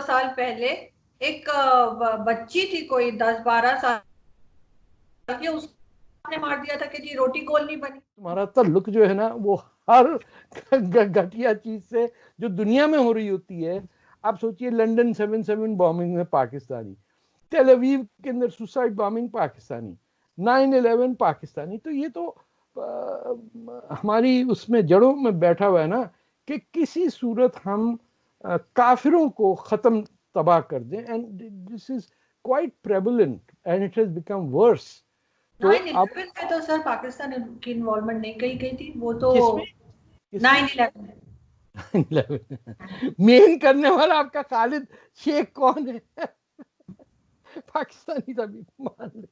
साल पहले एक बच्ची थी, कोई 10-12 साल की, उसने मार दिया था कि जी रोटी गोल नहीं बनी। तुम्हारा ताल्लुक जो है ना वो हर घटिया चीज से जो दुनिया में हो रही होती है। आप सोचिए, लंदन 7/7 बॉम्बिंग में पाकिस्तानी, टेल अवीव के अंदर सुसाइड बॉम्बिंग पाकिस्तानी, 9/11 पाकिस्तानी। तो ये तो हमारी उसमें जड़ों में बैठा हुआ है ना कि किसी सूरत हम काफिरों को खत्म तबाह कर दें। And this is quite prevalent and it has become verse. तो अब 9/11 में तो सर पाकिस्तान की इन्वॉल्वमेंट नहीं कही गई थी, वो तो किसमें किसमें 9/11 मेन करने वाला आपका खालिद शेख कौन है? पाकिस्तानी था भी, मान ले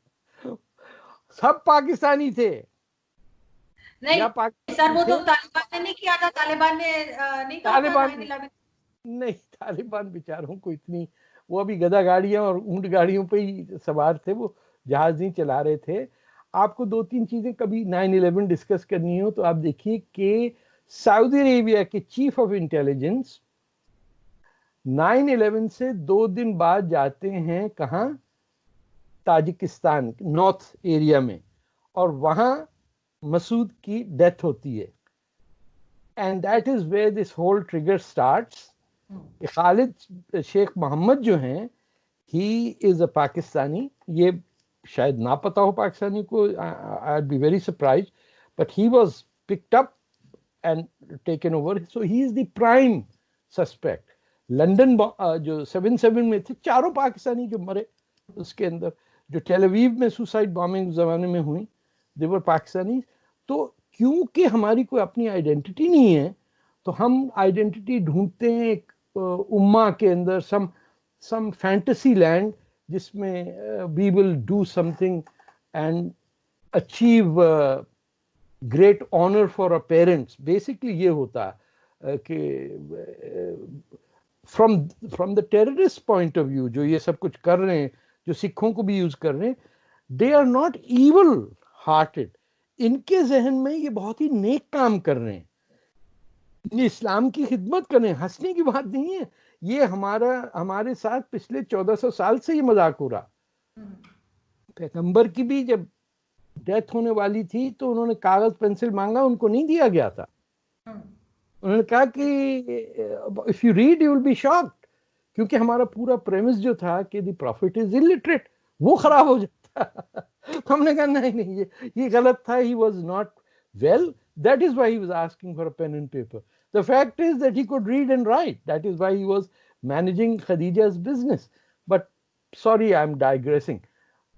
सब पाकिस्तानी थे नहीं या सर, पाकिस्तानी वो थे। तो तालिबान ने नहीं किया था, तालिबान ने नहीं कहा था तालिबान 9/11। नहीं, तालिबान बेचारों को इतनी, वो अभी गधा गाड़ियां और ऊंट गाड़ियों पे ही सवार थे, वो जहाज नहीं चला रहे थे। आपको दो तीन चीजें कभी 9/11 डिस्कस करनी हो तो आप देखिए कि सऊदी अरेबिया के चीफ ऑफ इंटेलिजेंस 9/11 से 2 दिन बाद जाते हैं कहाँ, ताजिकिस्तान नॉर्थ एरिया में, और वहां मसूद की डेथ होती है। And that is where this whole trigger starts. Khalid Sheikh Mohammed जो हैं, ही इज अ पाकिस्तानी। ये शायद ना पता हो पाकिस्तानी को, I be very surprise, but he was picked up and taken over, so he is the prime suspect. London जो 7/7 में थे, चारों पाकिस्तानी जो मरे उसके अंदर, जो टेल अवीव में सुसाइड बॉम्बिंग जमाने में हुई, दे वर पाकिस्तानी। तो क्योंकि हमारी कोई अपनी आइडेंटिटी नहीं है, तो हम आइडेंटिटी ढूंढते हैं एक उम्मा के अंदर, some fantasy land जिसमें we will do something and achieve great honor for our parents। basically ये होता है कि from the terrorist point of view जो ये सब कुछ कर रहे हैं, जो सिखों को भी यूज कर रहे हैं, they are not evil hearted। इनके जहन में ये बहुत ही नेक काम कर रहे हैं, ये इस्लाम की खिदमत करें, हंसने की बात नहीं है। ये हमारे साथ पिछले 1400 साल से ये मजाक हो रहा। पैगंबर की भी जब डेथ होने वाली थी तो उन्होंने कागज पेंसिल मांगा, उनको नहीं दिया गया था। उन्होंने कहा कि if you read you will be shocked, क्योंकि हमारा पूरा प्रेमिस जो था कि द प्रॉफिट इज इलिटरेट, वो खराब हो जाता। तो हमने कहा नहीं नहीं, ये गलत था, he was not well, that is why he was asking for a pen and paper. The fact is that he could read and write, that is why he was managing Khadija's business. But sorry, I'm digressing.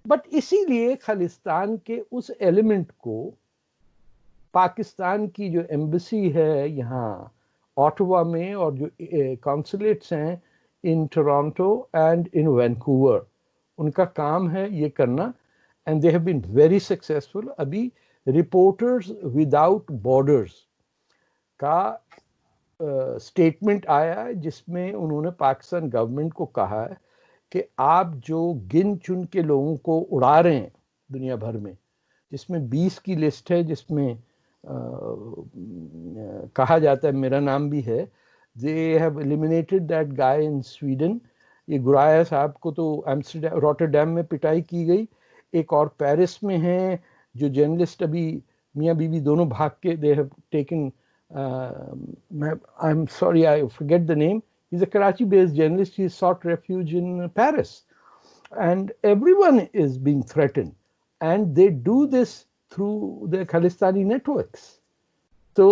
But इसीलिए खालिस्तान के उस element को पाकिस्तान की जो embassy है यहाँ Ottawa में, और जो कॉन्सुलेट्स हैं in Toronto and in Vancouver, उनका काम है ये करना, and they have been very successful. अभी रिपोर्टर्स विदाउट बॉर्डर्स का स्टेटमेंट आया है जिसमें उन्होंने पाकिस्तान गवर्नमेंट को कहा है कि आप जो गिन चुन के लोगों को उड़ा रहे हैं दुनिया भर में, जिसमें 20 की लिस्ट है, जिसमें कहा जाता है, मेरा नाम भी है, they have eliminated that guy in Sweden. ये गुराया साहब को तो एम्स्टरडैम रॉटरडैम में पिटाई की गई, एक और पेरिस में है जो जर्नलिस्ट अभी मियाँ बीवी दोनों भाग के, they have taken, I am sorry I forget the name, he's a Karachi based journalist, he sought refuge in Paris, and everyone is being threatened, and they do this through their Khalistani networks. So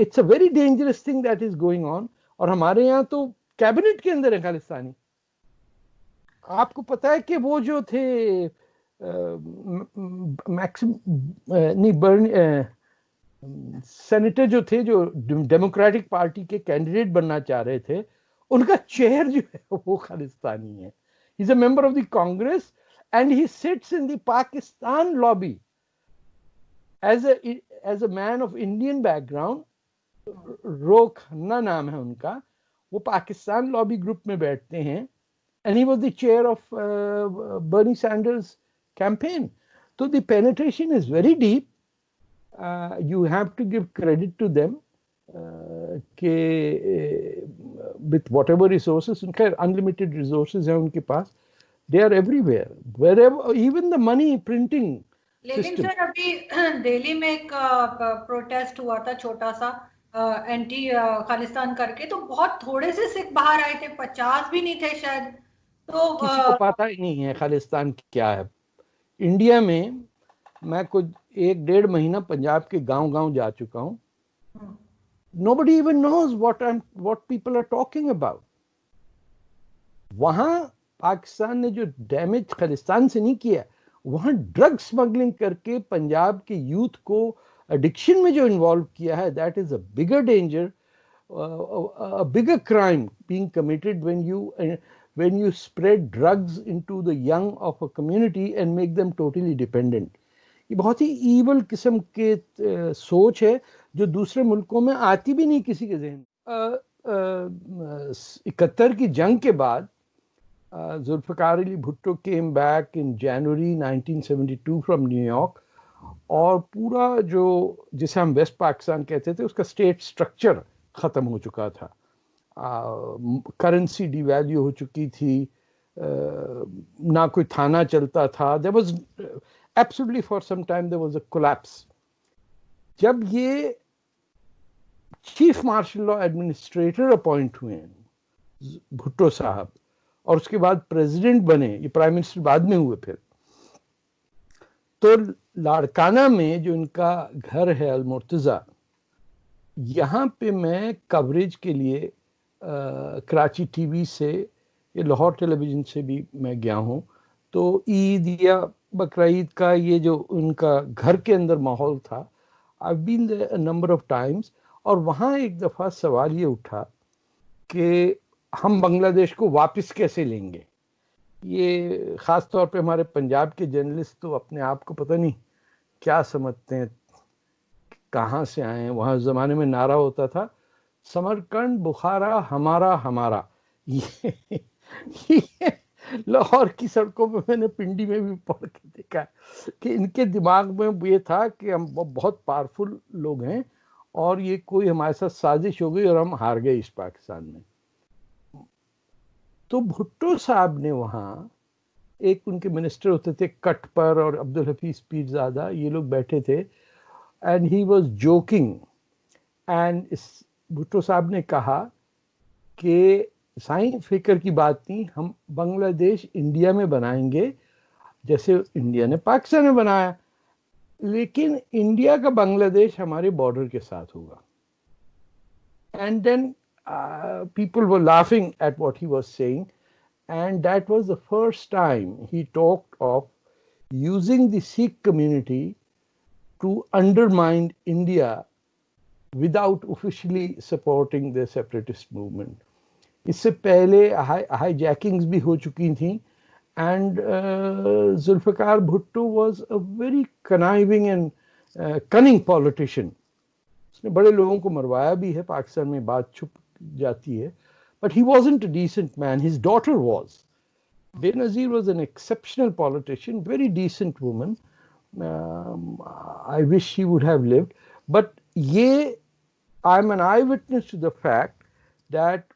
it's a very dangerous thing that is going on। और हमारे यहाँ तो cabinet के अंदर है खालिस्तानी। आपको पता है कि वो जो थे नहीं बर्न सेनेटर जो थे, जो डेमोक्रेटिक पार्टी के कैंडिडेट बनना चाह रहे थे, उनका चेयर जो है वो खालिस्तानी है। He is a member of the Congress and he sits in the Pakistan lobby as a man of Indian background. Ro Khanna नाम है उनका, वो पाकिस्तान लॉबी ग्रुप में बैठते हैं, and he was the chair of Bernie Sanders campaign. So the penetration is very deep. You have to give credit to them. के with whatever resources, उनका unlimited resources हैं उनके पास, they are everywhere, where even the money printing. लेकिन sir अभी दिल्ली में एक protest हुआ था छोटा सा, एंटी खालिस्तान करके, तो बहुत थोड़े से सिख बाहर आए थे, 50 भी नहीं थे शायद। तो किसी को पता ही नहीं है खालिस्तान क्या है। इंडिया में मैं कुछ 1-1.5 महीना पंजाब के गांव-गांव जा चुका हूं। Nobody even knows what people are talking about. वहां पाकिस्तान ने जो डैमेज खालिस्तान से नहीं किया, वहां ड्रग स्मगलिंग करके पंजाब के यूथ को एडिक्शन में जो इन्वॉल्व किया है, that is a bigger danger, a bigger crime being committed when you spread drugs into the young of a community and make them totally dependent. ये बहुत ही ईवल किस्म के सोच है जो दूसरे मुल्कों में आती भी नहीं किसी के जहन। 71 की जंग के बाद Zulfikar Ali Bhutto came back in January 1972 from New York, और पूरा जो जिसे हम वेस्ट पाकिस्तान कहते थे उसका स्टेट स्ट्रक्चर ख़त्म हो चुका था, करेंसी डिवैल्यू हो चुकी थी, ना कोई थाना चलता था, there was absolutely for some time there was a collapse. जब ये chief martial law administrator appoint हुए हैं भुट्टो साहब, और उसके बाद प्रेसिडेंट बने, ये प्राइम मिनिस्टर बाद में हुए फिर, तो लाड़काना में जो इनका घर है अल-मुर्तज़ा, यहाँ पे मैं कवरेज के लिए कराची टीवी से या लाहौर टेलीविज़न से भी मैं गया हूँ। तो ईद या बकरा ईद का ये जो उनका घर के अंदर माहौल था, I been there a number of times, और वहाँ एक दफ़ा सवाल ये उठा कि हम बांग्लादेश को वापस कैसे लेंगे। ये ख़ास तौर पे हमारे पंजाब के जर्नलिस्ट तो अपने आप को पता नहीं क्या समझते हैं, कहाँ से आए हैं। वहाँ ज़माने में नारा होता था, समरकंद बुखारा हमारा हमारा। ये लाहौर की सड़कों पे मैंने पिंडी में भी पढ़ के देखा कि इनके दिमाग में ये था कि हम बहुत पावरफुल लोग हैं और ये कोई हमारे साथ साजिश हो गई और हम हार गए इस पाकिस्तान में। तो भुट्टो साहब ने वहाँ, एक उनके मिनिस्टर होते थे कटपर और अब्दुल हफीज पीरजादा, ये लोग बैठे थे, and he was joking, and इस भुट्टो साहब ने कहा कि साईं फिक्र की बात नहीं, हम बांग्लादेश इंडिया में बनाएंगे जैसे इंडिया ने पाकिस्तान में बनाया, लेकिन इंडिया का बांग्लादेश हमारे बॉर्डर के साथ होगा। And then people were laughing at what he was saying, and that was the first time he talked of using the Sikh community to undermine India without officially supporting the separatist movement. इससे पहले hijackings भी हो चुकी थी, and Zulfikar Bhutto was a very conniving and cunning politician. उसने बड़े लोगों को मरवाया भी है, पाकिस्तान में बात छुप जाती है, but he wasn't a decent man. His daughter was. Benazir was an exceptional politician, very decent woman. I wish she would have lived. But I'm an eyewitness to the fact that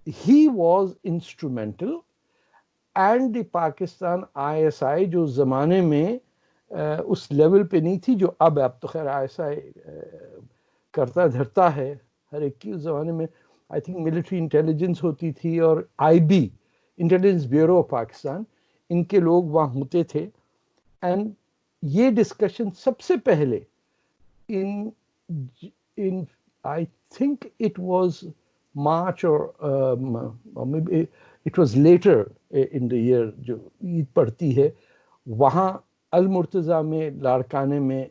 he was instrumental, and the Pakistan ISI जो ज़माने में उस level पे नहीं थी जो अब तो खैर ISI करता धरता है हर एक की। उस ज़माने में आई थिंक मिलिट्री इंटेलिजेंस होती थी और IB, intelligence bureau of Pakistan, इनके लोग वहाँ होते थे। एंड ये डिस्कशन सबसे पहले इन आई थिंक इट वाज मार्च और may be it was later in the year, जो ईद पड़ती है, वहाँ अल-मुर्तज़ा में लाड़काने में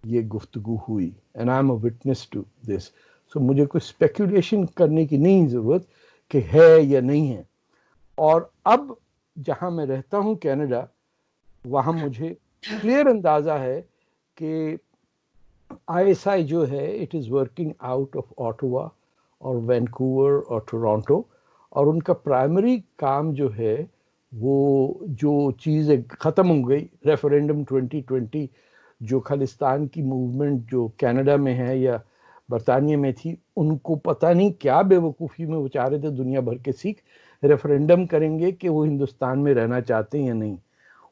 ये गुफ्तगू हुई, and I am a witness to this. So मुझे कोई स्पेकुलेशन करने की नहीं ज़रूरत कि है या नहीं है। और अब जहाँ मैं रहता हूँ कनाडा, वहाँ मुझे क्लियर अंदाज़ा है कि ISI जो है it is working out of Ottawa और वैंकूवर और टोरंटो, और उनका प्राइमरी काम जो है वो जो चीज़ें ख़त्म हो गई रेफरेंडम 2020 जो खालिस्तान की मूवमेंट जो कनाडा में है या बरतानिया में थी, उनको पता नहीं क्या बेवकूफ़ी में वो चाह रहे थे दुनिया भर के सिख रेफरेंडम करेंगे कि वो हिंदुस्तान में रहना चाहते हैं या नहीं।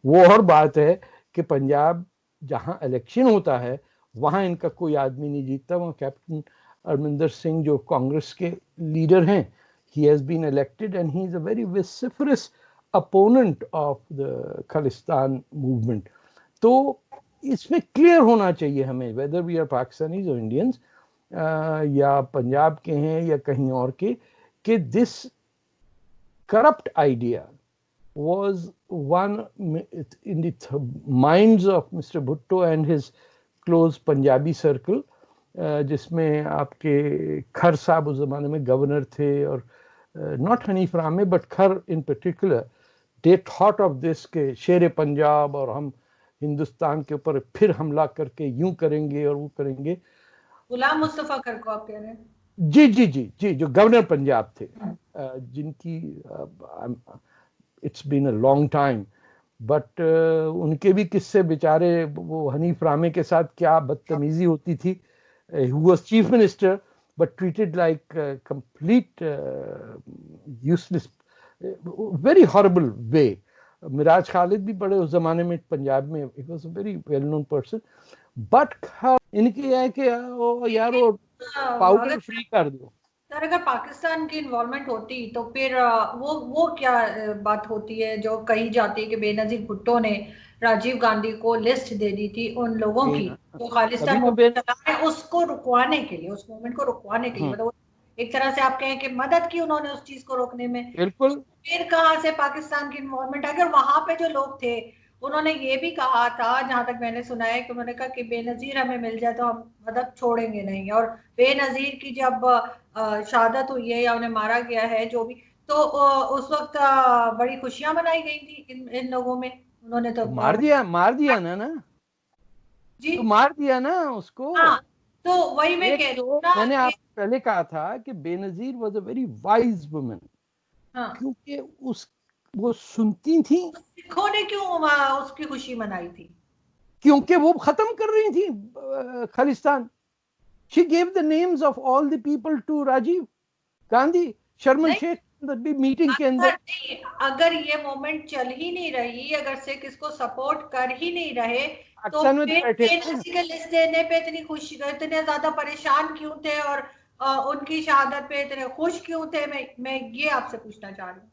वो और बात है कि पंजाब जहां इलेक्शन होता है वहां इनका कोई आदमी नहीं जीतता। वहां कैप्टन अमरिंदर सिंह जो कांग्रेस के लीडर हैं, he has been elected and he is a very vociferous opponent of the Khalistan movement. तो इसमें क्लियर होना चाहिए हमें, वेदर वी आर पाकिस्तानीज और इंडियंस या पंजाब के हैं या कहीं और के, कि this corrupt idea was one in the minds of Mr. Bhutto and his close Punjabi circle, जिसमें आपके खर साहब उस जमाने में गवर्नर थे, और नॉट हनीफ रामे बट खर इन particular, they thought of this के शेर पंजाब और हम हिंदुस्तान के ऊपर फिर हमला करके यूं करेंगे और वो करेंगे। गुलाम मुस्तफा खर को आप कह रहे हैं? जी जी जी जी, जो गवर्नर पंजाब थे, जिनकी it's been a long time, but उनके भी किस्से बेचारे, वो हनीफ रामे के साथ क्या बदतमीजी होती थी। who was chief minister but treated like a complete useless, very horrible way. Miraj Khalid भी बड़े उस जमाने में पंजाब में, it was a very well known person, but इनकी है कि यार वो पाउडर फ्री कर दो। सर अगर पाकिस्तान की इन्वॉल्वमेंट होती तो फिर वो क्या बात होती है जो कही जाती है कि बेनजीर भुट्टो ने राजीव गांधी को लिस्ट दे दी थी उन लोगों की जो खालिस्तान को चला रहे, उसको रुकवाने के लिए, उस मूवमेंट को रुकवाने के लिए, मतलब एक तरह से आप कहें कि मदद की उन्होंने उस चीज को रोकने में। बिल्कुल। फिर कहां से पाकिस्तान की इन्वॉल्वमेंट? अगर वहां पे जो लोग थे उन्होंने ये भी कहा था, जहां तक मैंने सुना है, कि उन्होंने कहा कि बेनजीर हमें मिल जाए तो हम मदद छोड़ेंगे नहीं, और बेनजीर की जब शहादत हुई है या उन्हें मारा गया है जो भी, तो उस वक्त बड़ी खुशियां मनाई गई थी इन लोगों में। उन्होंने तो मार दिया ना जी, तो मार दिया ना उसको। हाँ, तो वही मैं कह रही हूँ ना, मैंने आप पहले कहा था कि Benazir was a very wise woman, क्योंकि उस वो सुनती थी। सिखों ने क्यों उसकी खुशी मनाई थी? क्योंकि वो खत्म कर रही थी Khalistan. She gave the names of all the people to Rajiv Gandhi, Sharman Sheikh, meeting के अंदर। अगर ये मूवमेंट चल ही नहीं रही, अगर सिख इसको सपोर्ट कर ही नहीं रहे, तो लिस्ट देने पे इतनी खुशी, इतने ज्यादा परेशान क्यों थे, और उनकी शहादत पे इतने खुश क्यों थे? मैं ये आपसे पूछना चाह रही हूँ।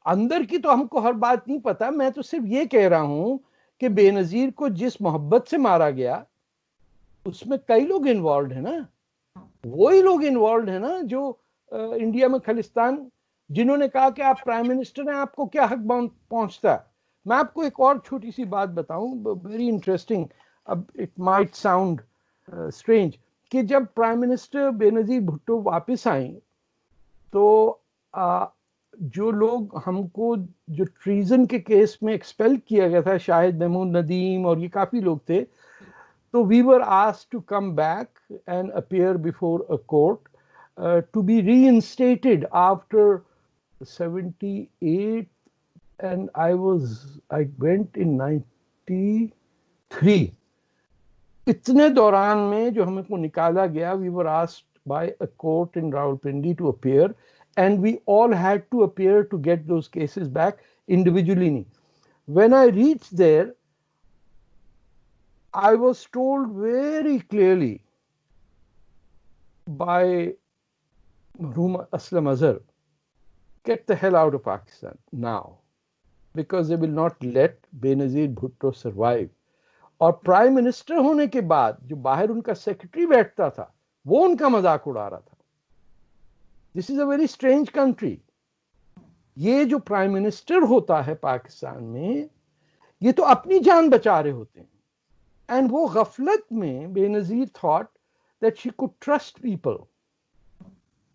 अंदर की तो हमको हर बात नहीं पता, मैं तो सिर्फ ये कह रहा हूं कि बेनजीर को जिस मोहब्बत से मारा गया उसमें कई लोग इन्वॉल्व है ना। वही लोग इन्वॉल्व है ना जो इंडिया में खालिस्तान, जिन्होंने कहा कि आप प्राइम मिनिस्टर हैं, आपको क्या हक पहुंचता है। मैं आपको एक और छोटी सी बात बताऊं, वेरी इंटरेस्टिंग, अब इट माइट साउंड स्ट्रेंज, कि जब प्राइम मिनिस्टर बेनजीर भुट्टो वापस आई तो जो लोग हमको जो ट्रीजन के केस में एक्सपेल किया गया था, शाहिद महमूद नदीम और ये काफी लोग थे, तो we were asked to come back and appear before a court to be reinstated after 78, and I went in 93. इतने दौरान में जो हमको निकाला गया, we were asked by a court in Rawalpindi to appear, and we all had to appear to get those cases back individually. When I reached there, I was told very clearly by Marhum Aslam Azhar, get the hell out of Pakistan now, because they will not let Benazir Bhutto survive. और prime minister होने के बाद जो बाहर उनका secretary बैठता था वो उनका मजाक उड़ा रहा था। This is a very strange country. ये जो प्राइम मिनिस्टर होता है पाकिस्तान में, ये तो अपनी जान बचा रहे होते हैं, and वो गफलत में Benazir thought that she could trust people.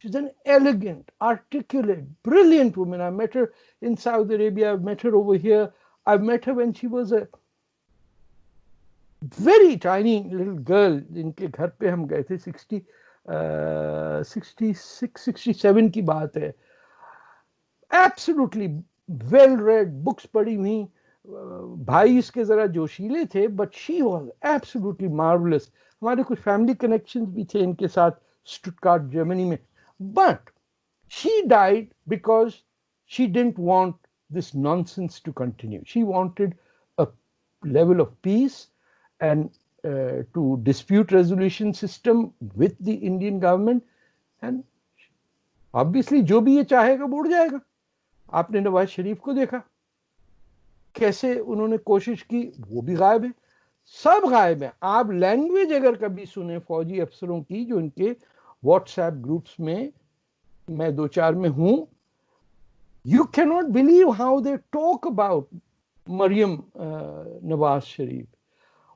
She's an elegant, articulate, brilliant woman. I met her in Saudi Arabia. I've met her over here. I've met her when she was a very tiny little girl. इनके घर पे हम गए थे, 66-67 की बात है। Absolutely well read, books पढ़ी हुई, भाई इसके जरा जोशीले थे, but she was absolutely marvellous. हमारे कुछ फैमिली कनेक्शंस भी थे इनके साथ स्टुटगार्ट जर्मनी में, but she died because she didn't want this nonsense to continue. She wanted a level of peace and to dispute resolution system with the Indian government, and obviously जो भी ये चाहेगा वो उड़ जाएगा। आपने नवाज शरीफ को देखा कैसे उन्होंने कोशिश की, वो भी गायब है, सब गायब है। आप लैंग्वेज अगर कभी सुने फौजी अफसरों की जो इनके व्हाट्सएप ग्रुप्स में, मैं 2-4 में हूं, you cannot believe how they talk about Maryam Nawaz Sharif,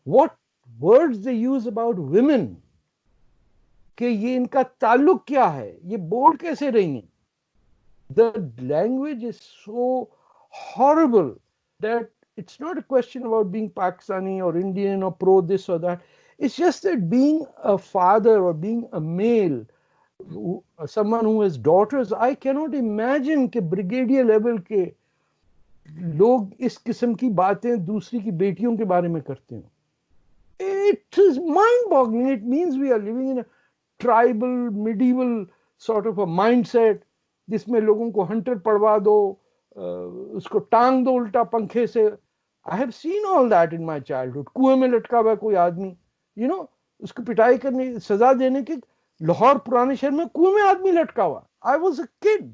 what words they use about women, कि ये इनका ताल्लुक क्या है, ये बोल कैसे रही हैं। The language is so horrible that it's not a question about being Pakistani or Indian or pro this or that. It's just that being a father or being a male, someone who has daughters, I cannot imagine कि brigadier level के लोग इस किस्म की बातें दूसरी की बेटियों के बारे में करते हैं। It is mind-boggling. It means we are living in a tribal, medieval sort of a mindset, जिसमें लोगों को हंटर पड़वा दो, उसको टांग दो उल्टा पंखे से। I have seen all that in my childhood. कुएं में लटका हुआ कोई आदमी, यू नो, उसको पिटाई करने, सजा देने के, लाहौर पुराने शहर में कुएं में आदमी लटका हुआ। I was a kid.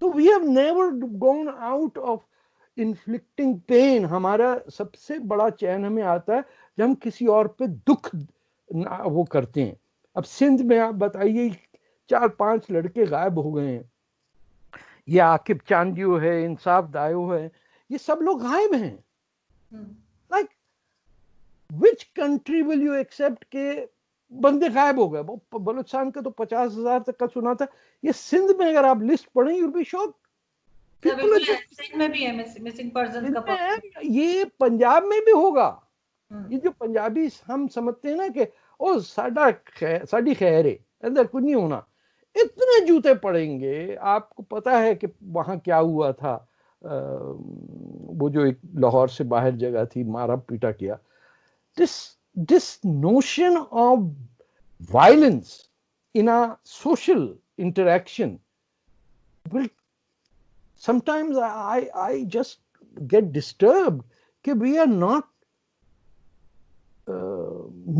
तो we have never gone out of inflicting pain. हमारा सबसे बड़ा चैन हमें आता है जब हम किसी और पे दुख वो करते हैं। अब सिंध में आप बताइए 4-5 लड़के गायब हो गए हैं, ये आकिब चांदियो है, इंसाफ दायो है, ये सब लोग गायब हैं। Like which country will you accept के बंदे गायब हो गए? बलूचिस्तान का तो 50,000 तक का सुना था, ये सिंध में अगर आप लिस्ट पढ़ें यू विल बी शॉक्ड। में भी है मिसिंग पर्सन्स का, ये पंजाब में भी होगा। ये जो पंजाबी हम समझते हैं ना कि ओ साड़ी खैर है, अंदर कुछ नहीं होना, इतने जूते पड़ेंगे। आपको पता है कि वहां क्या हुआ था, वो जो एक लाहौर से बाहर जगह थी, मारा पीटा किया। This notion of violence in a social interaction will sometimes I just get disturbed कि we are not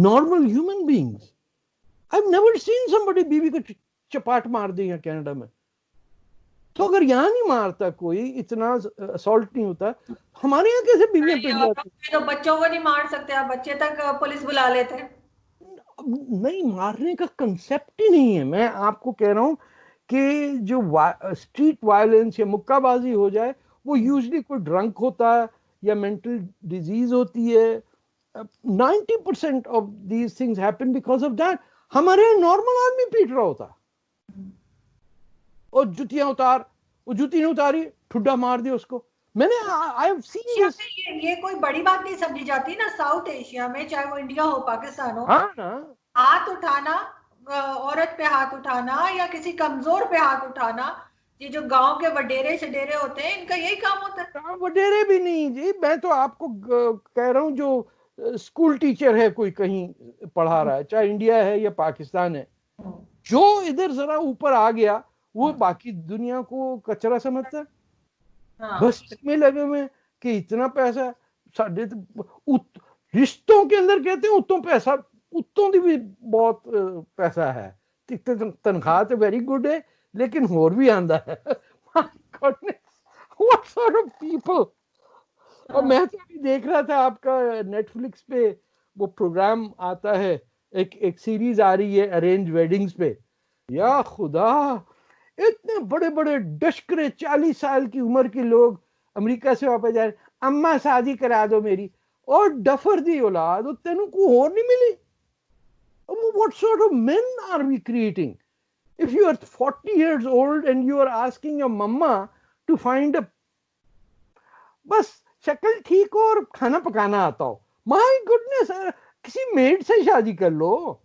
normal human beings. I've never seen somebody बीवी को चपाट मार दी है कनाडा में। तो अगर यहाँ नहीं मारता कोई, इतना असॉल्ट नहीं होता, हमारे यहाँ कैसे बीवियां पिट जाती? तो बच्चों को नहीं मार सकते आप, बच्चे तक पुलिस बुला लेते हैं। नहीं, मारने का कंसेप्ट ही नहीं है। मैं आपको कह रहा हूँ कि जो स्ट्रीट वायलेंस या मुक्काबाजी हो जाए, वो यूजुअली कोई ड्रंक होता है या मेंटल डिजीज होती है। 90% of these things happen because of that. हमारे यहाँ नॉर्मल आदमी पीट रहा होता, और जुतियां उतार, वो जूती नहीं उतारी, ठुड्डा मार दिया उसको। मैंने आई हैव सीन दिस। ये कोई बड़ी बात नहीं समझी जाती ना साउथ एशिया में, चाहे वो इंडिया हो पाकिस्तान हो। हाँ ना, हाथ उठाना, औरत पे हाथ उठाना या किसी कमजोर पे हाथ उठाना, ये जो गांव के वडेरे शडेरे होते हैं, इनका यही काम होता है। वडेरे भी नहीं जी, मैं तो आपको कह रहा हूँ जो स्कूल टीचर है, कोई कहीं पढ़ा रहा है, चाहे इंडिया है या पाकिस्तान है, जो इधर जरा ऊपर आ गया वो बाकी दुनिया को कचरा समझता है। बस इसमें लगे हुए कि इतना पैसा साढ़े, रिश्तों के अंदर कहते हैं उतों पैसा, उत्तों की भी बहुत पैसा है। तनख्वाह तो वेरी गुड है, लेकिन होर भी आंदा है। What sort of people? और मैं तो अभी देख रहा था आपका नेटफ्लिक्स पे वो प्रोग्राम आता है, एक सीरीज आ रही है अरेंज वेडिंग्स पे। या खुदा, इतने बड़े बड़े डशकरे 40 साल की उम्र के लोग अमेरिका से वापस जा रहे, अम्मा शादी करा दो मेरी, और डफर दी औलाद, तेनू को और नहीं मिली। What sort of men are we creating? If you are 40 years old and you are asking your mama to find a, बस शक्ल ठीक हो और खाना पकाना आता हो, माय गुडनेस, किसी मेड से शादी कर लो।